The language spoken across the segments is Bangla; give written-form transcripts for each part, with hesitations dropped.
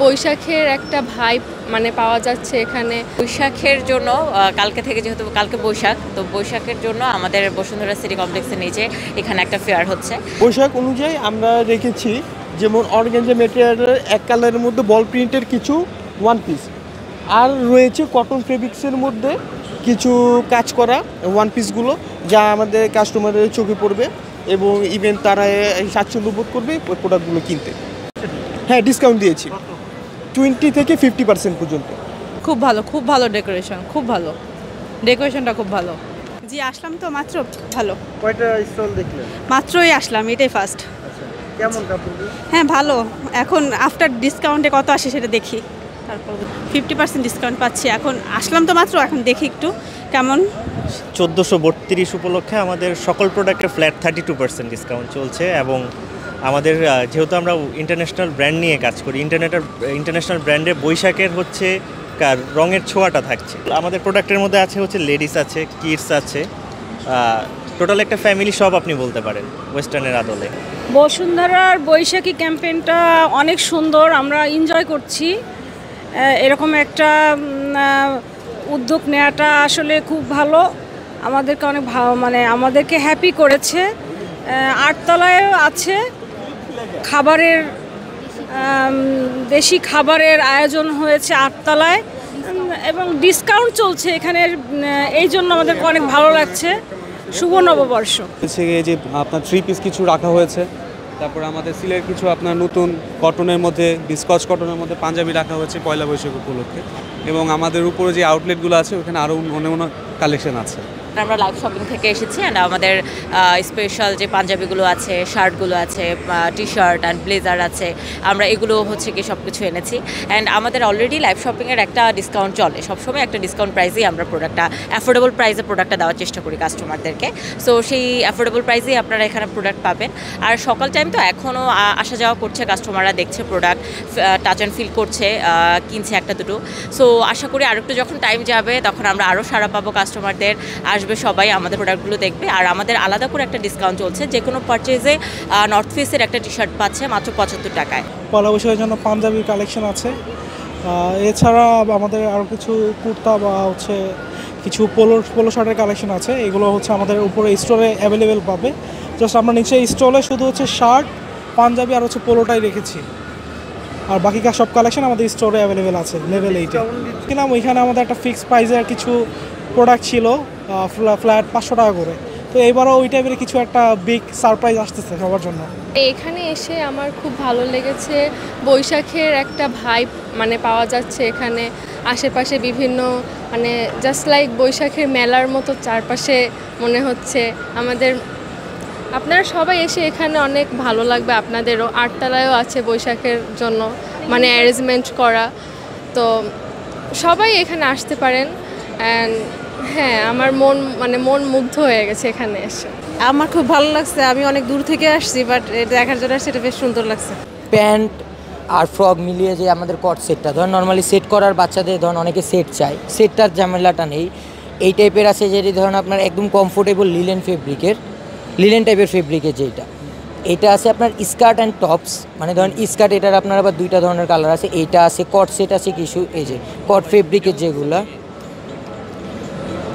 বৈশাখের একটা ভাইব মানে পাওয়া যাচ্ছে এখানে। বৈশাখের জন্য কালকে থেকে, যেহেতু কালকে বৈশাখ, তো বৈশাখের জন্য আমাদের বসুন্ধরা সিটি কমপ্লেক্সের নিচে এখানে একটা ফেয়ার হচ্ছে। বৈশাখ অনুযায়ী আমরা রেখেছি যেমন অর্গানজা ম্যাটেরিয়ালের এক কালারের মধ্যে বল প্রিন্টের কিছু ওয়ান পিস, আর রয়েছে কটন ফেব্রিক্সের মধ্যে কিছু কাজ করা ওয়ান পিসগুলো, যা আমাদের কাস্টমারের চোখে পড়বে এবং ইভেন তারা স্বাচ্ছন্দ্য বোধ করবে ওই প্রোডাক্টগুলো কিনতে। হ্যাঁ, ডিসকাউন্ট দিয়েছি 20 থেকে 50% পর্যন্ত। খুব ভালো ডেকোরেশন, খুব ভালো ডেকোরেশনটা, খুব ভালো। জি, আসলাম তো মাত্র। ভালো। কয়টা স্টল দেখলেন? মাত্রই আসলাম, এটাই ফার্স্ট। কেমন কাপড়? হ্যাঁ, ভালো। এখন আফটার ডিসকাউন্টে কত আসে সেটা দেখি, তারপর 50% ডিসকাউন্ট পাচ্ছি। এখন আসলাম তো মাত্র, এখন দেখি একটু কেমন। 1432 উপলক্ষে আমাদের সকল প্রোডাক্টে ফ্ল্যাট 32% ডিসকাউন্ট চলছে এবং আমাদের যেহেতু আমরা ইন্টারন্যাশনাল ব্র্যান্ড নিয়ে কাজ করি, ইন্টারন্যাশনাল ব্র্যান্ডে বৈশাখের হচ্ছে রঙের ছোঁয়াটা থাকছে। আমাদের প্রোডাক্টের মধ্যে আছে হচ্ছে লেডিস আছে, কিডস আছে, টোটাল একটা ফ্যামিলি সব আপনি বলতে পারেন ওয়েস্টার্নের আদলে। বসুন্ধরার বৈশাখী ক্যাম্পেইনটা অনেক সুন্দর, আমরা এনজয় করছি। এরকম একটা উদ্যোগ নেওয়াটা আসলে খুব ভালো, আমাদেরকে অনেক মানে আমাদেরকে হ্যাপি করেছে। 8 তলায় আছে খাবারের, দেশি খাবারের আয়োজন হয়েছে 8 তলায় এবং ডিসকাউন্ট চলছে এখানে, এই জন্য আমাদেরকে অনেক ভালো লাগছে। শুভ নববর্ষ। এই যে আপনার 3 পিস কিছু রাখা হয়েছে, তারপরে আমাদের সিলের কিছু আপনার নতুন কটনের মধ্যে, বিস্কচ কটনের মধ্যে পাঞ্জাবি রাখা হয়েছে পয়লা বৈশাখ উপলক্ষে, এবং আমাদের উপরে যে আউটলেটগুলো আছে ওখানে আরও অন্য কালেকশন আছে। আমরা লাইভ শপিং থেকে এসেছি অ্যান্ড আমাদের স্পেশাল যে পাঞ্জাবিগুলো আছে, শার্টগুলো আছে, টি শার্ট অ্যান্ড ব্লেজার আছে, আমরা এগুলো হচ্ছে কি সব কিছু এনেছি। অ্যান্ড আমাদের অলরেডি লাইভ শপিংয়ের একটা ডিসকাউন্ট চলে, সবসময় একটা ডিসকাউন্ট প্রাইসেই আমরা প্রোডাক্টটা, অ্যাফোর্ডেবল প্রাইসে প্রোডাক্টটা দেওয়ার চেষ্টা করি কাস্টমারদেরকে। সো সেই অ্যাফোর্ডেবল প্রাইসেই আপনারা এখানে প্রোডাক্ট পাবেন। আর সকাল টাইম তো এখনও আসা যাওয়া করছে, কাস্টমাররা দেখছে প্রোডাক্ট, টাচ অ্যান্ড ফিল করছে, কিনছে একটা দুটো। সো আশা করি আরেকটু যখন টাইম যাবে তখন আমরা আরও সাড়া পাবো, কাস্টমারদের আসবে, সবাই আমাদের প্রোডাক্টগুলো দেখবে। আর আমাদের আলাদা করে একটা ডিসকাউন্ট চলছে, যে কোনো পারচেজে নর্থ ফেসের একটা টি শার্ট পাচ্ছে মাত্র 75 টাকায়। পয়লা বৈশাখের জন্য পাঞ্জাবির কালেকশন আছে, এছাড়া আমাদের আরও কিছু কুর্তা বা হচ্ছে কিছু পোলো শার্টের কালেকশন আছে। এগুলো হচ্ছে আমাদের উপরে স্টোরে অ্যাভেলেবেল পাবে। জাস্ট আমরা নিচে স্টলে শুধু হচ্ছে শার্ট, পাঞ্জাবি আর হচ্ছে পোলোটাই রেখেছি, আর বাকি সব কালেকশন আমাদের স্টোরে অ্যাভেলেবেল আছে লেভেল 8-এ। কিনা ওইখানে আমাদের একটা ফিক্সড প্রাইসের কিছু প্রোডাক্ট ছিল, ফ্ল্যাট 500 টাকা করে। তো এবারও ওই টাইপের কিছু একটা বিগ সারপ্রাইজ আসতেছে সবার জন্য। এখানে এসে আমার খুব ভালো লেগেছে, বৈশাখের একটা ভাইব মানে পাওয়া যাচ্ছে এখানে। আশেপাশে বিভিন্ন মানে জাস্ট লাইক বৈশাখের মেলার মতো চারপাশে মনে হচ্ছে আমাদের। আপনারা সবাই এসে এখানে অনেক ভালো লাগবে আপনাদেরও। 8 তলায়ও আছে বৈশাখের জন্য মানে অ্যারেঞ্জমেন্ট করা, তো সবাই এখানে আসতে পারেন। অ্যান্ড হ্যাঁ, আমার মন মুগ্ধ হয়ে গেছে এখানে এসে। আমার খুব ভালো লাগছে, আমি অনেক দূর থেকে আসছি, বাট দেখার জন্য সেটা বেশ সুন্দর লাগছে। প্যান্ট আর ফ্রক মিলিয়ে যে আমাদের কট সেটটা, ধরুন নর্মালি সেট করার বাচ্চাদের ধরুন অনেকে সেট চায়, সেটটার ঝামেলাটা নেই। এই টাইপের আছে যেটি ধরুন আপনার একদম কমফোর্টেবল লিলেন টাইপের ফেব্রিকের, যেটা এটা আছে আপনার স্কার্ট অ্যান্ড টপস, মানে ধরুন স্কার্ট, এটার আপনার আবার 2টা ধরনের কালার আছে। এইটা আছে কট সেট আছে কিছু, এই যে কট ফেব্রিকের যেগুলো,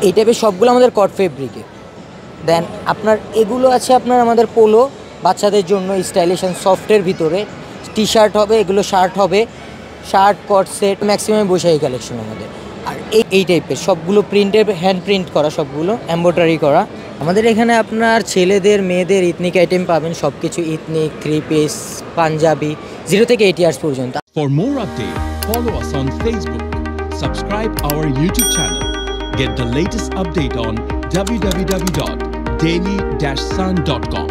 এই টাইপের সবগুলো আমাদের কট ফেব্রিকে। দেন আপনার এগুলো আছে আপনার আমাদের পোলো, বাচ্চাদের জন্য স্টাইলিশ অ্যান্ড সফটের ভিতরে টি শার্ট হবে, এগুলো শার্ট হবে, শার্ট কট সেট ম্যাক্সিমাম বৈশাখী কালেকশন আমাদের। আর এই টাইপের সবগুলো প্রিন্টের, হ্যান্ড প্রিন্ট করা, সবগুলো এমব্রয়ডারি করা। আমাদের এখানে আপনার ছেলেদের মেয়েদের ইথনিক আইটেম পাবেন, সব কিছু ইথনিক, 3 পিস, পাঞ্জাবি, 0 থেকে 8 ইয়ার্স পর্যন্ত। For more updates, follow us on Facebook, subscribe our YouTube channel, get the latest update on www.daily-sun.com.